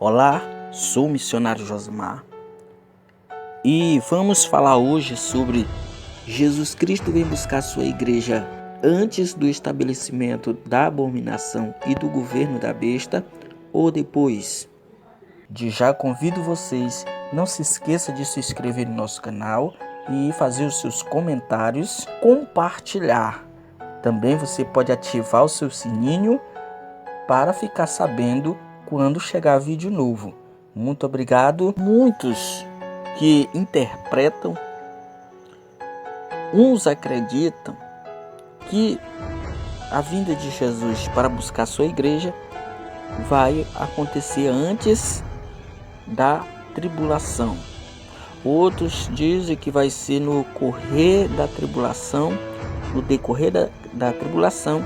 Olá, sou o missionário Josimar e vamos falar hoje sobre Jesus Cristo vem buscar sua igreja antes do estabelecimento da abominação e do governo da besta ou depois. De já convido vocês, não se esqueça de se inscrever no nosso canal e fazer os seus comentários, compartilhar. Também você pode ativar o seu sininho para ficar sabendo quando chegar vídeo novo. Muito obrigado. Muitos que interpretam, uns acreditam que a vinda de Jesus para buscar sua igreja vai acontecer antes da tribulação. Outros dizem que vai ser no correr da tribulação, no decorrer da tribulação,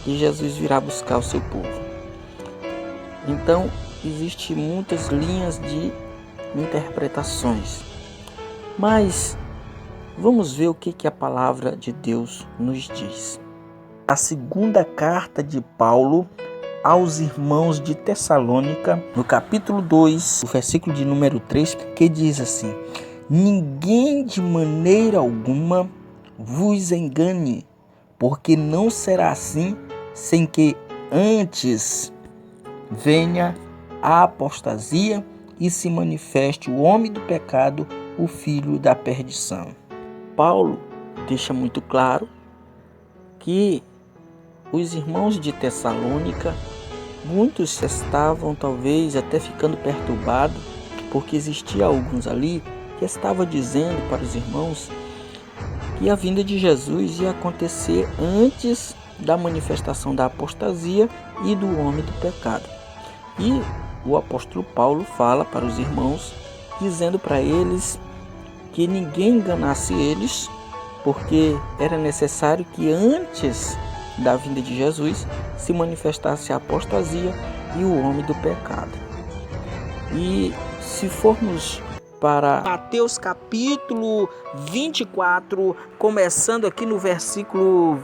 que Jesus virá buscar o seu povo. Então, existem muitas linhas de interpretações. Mas vamos ver o que a palavra de Deus nos diz. A segunda carta de Paulo aos irmãos de Tessalônica, no capítulo 2, o versículo de número 3, que diz assim: ninguém de maneira alguma vos engane, porque não será assim sem que antes venha a apostasia e se manifeste o homem do pecado, o filho da perdição. Paulo deixa muito claro que os irmãos de Tessalônica, muitos estavam talvez até ficando perturbados, porque existia alguns ali que estavam dizendo para os irmãos que a vinda de Jesus ia acontecer antes da manifestação da apostasia e do homem do pecado. E o apóstolo Paulo fala para os irmãos, dizendo para eles que ninguém enganasse eles, porque era necessário que antes da vinda de Jesus se manifestasse a apostasia e o homem do pecado. E se formos para Mateus capítulo 24, começando aqui no versículo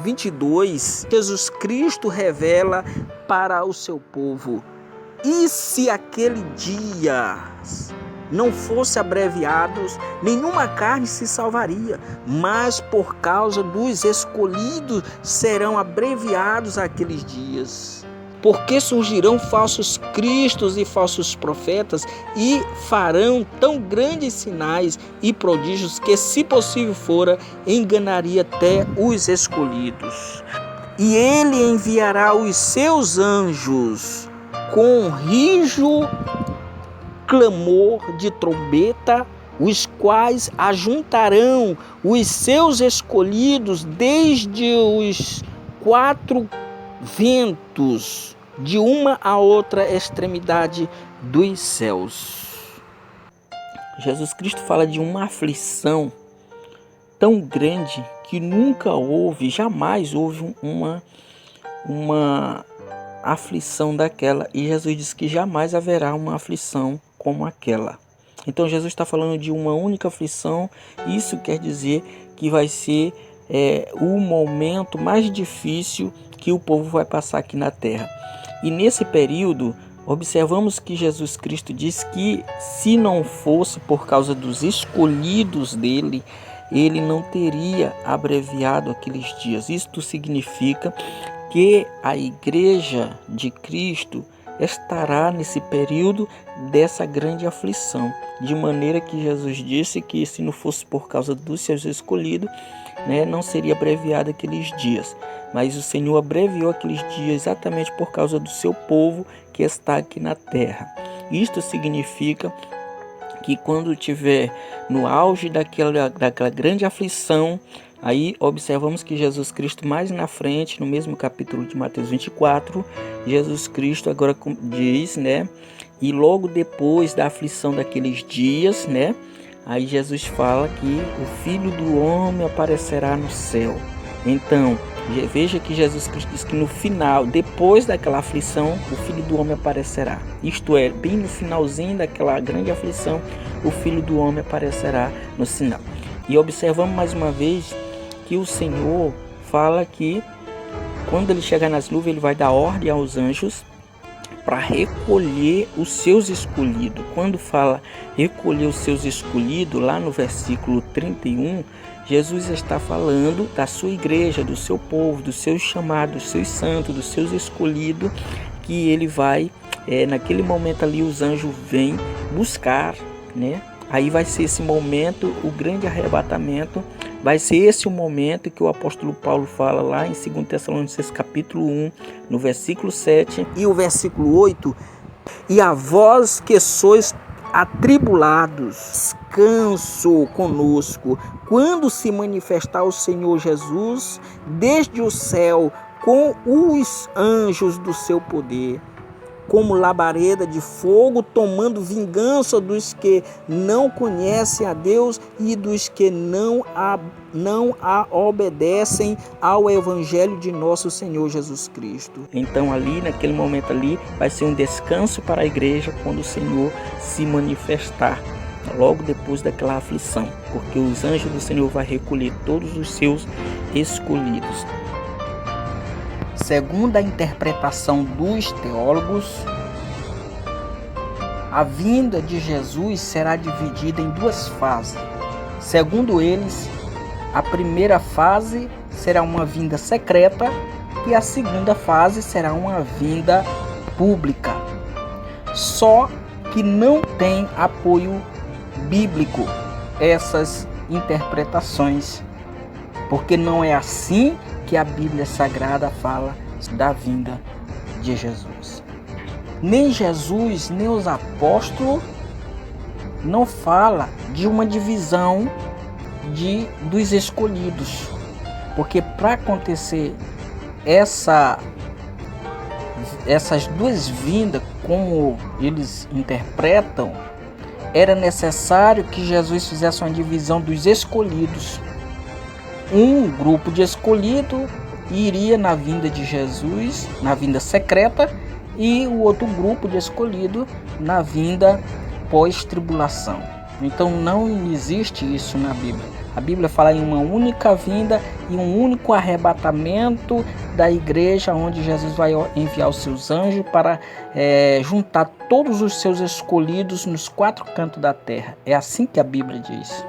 22, Jesus Cristo revela para o seu povo: e se aquele dia não fosse abreviado, nenhuma carne se salvaria, mas por causa dos escolhidos serão abreviados aqueles dias. Porque surgirão falsos cristos e falsos profetas e farão tão grandes sinais e prodígios que, se possível fora, enganaria até os escolhidos. E ele enviará os seus anjos com rijo clamor de trombeta, os quais ajuntarão os seus escolhidos desde os quatro ventos, de uma a outra extremidade dos céus. Jesus Cristo fala de uma aflição tão grande que nunca houve, jamais houve uma aflição daquela, e Jesus diz que jamais haverá uma aflição como aquela. Então Jesus está falando de uma única aflição. Isso quer dizer que vai ser o momento mais difícil que o povo vai passar aqui na terra. E nesse período, observamos que Jesus Cristo diz que se não fosse por causa dos escolhidos dele, ele não teria abreviado aqueles dias. Isto significa que a igreja de Cristo estará nesse período dessa grande aflição, de maneira que Jesus disse que se não fosse por causa dos seus escolhidos, não seria abreviado aqueles dias. Mas o Senhor abreviou aqueles dias exatamente por causa do seu povo que está aqui na terra. Isto significa que quando estiver no auge daquela grande aflição, aí observamos que Jesus Cristo mais na frente, no mesmo capítulo de Mateus 24, Jesus Cristo agora diz, e logo depois da aflição daqueles dias, aí Jesus fala que o Filho do Homem aparecerá no céu. Então, veja que Jesus Cristo diz que no final, depois daquela aflição, o Filho do Homem aparecerá. Isto é, bem no finalzinho daquela grande aflição, o Filho do Homem aparecerá no sinal. E observamos mais uma vez que o Senhor fala que quando ele chegar nas nuvens, ele vai dar ordem aos anjos para recolher os seus escolhidos. Quando fala recolher os seus escolhidos, lá no versículo 31, Jesus está falando da sua igreja, do seu povo, dos seus chamados, dos seus santos, dos seus escolhidos, que ele vai, naquele momento ali, os anjos vêm buscar, né? Aí vai ser esse momento, o grande arrebatamento. Vai ser esse o momento que o apóstolo Paulo fala lá em 2 Tessalonicenses capítulo 1, no versículo 7 e o versículo 8. E a vós que sois atribulados, descanso conosco, quando se manifestar o Senhor Jesus desde o céu com os anjos do seu poder, como labareda de fogo, tomando vingança dos que não conhecem a Deus e dos que não a obedecem ao evangelho de nosso Senhor Jesus Cristo. Então ali, naquele momento ali, vai ser um descanso para a igreja quando o Senhor se manifestar, logo depois daquela aflição, porque os anjos do Senhor vão recolher todos os seus escolhidos. Segundo a interpretação dos teólogos, a vinda de Jesus será dividida em duas fases. Segundo eles, a primeira fase será uma vinda secreta e a segunda fase será uma vinda pública. Só que não tem apoio bíblico essas interpretações, porque não é assim que a Bíblia Sagrada fala da vinda de Jesus. Nem Jesus, nem os apóstolos não fala de uma divisão dos escolhidos, porque para acontecer essas duas vindas, como eles interpretam, era necessário que Jesus fizesse uma divisão dos escolhidos. Um grupo de escolhido iria na vinda de Jesus, na vinda secreta, e o outro grupo de escolhido na vinda pós-tribulação. Então não existe isso na Bíblia. A Bíblia fala em uma única vinda e um único arrebatamento da igreja, onde Jesus vai enviar os seus anjos para juntar todos os seus escolhidos nos quatro cantos da terra. É assim que a Bíblia diz.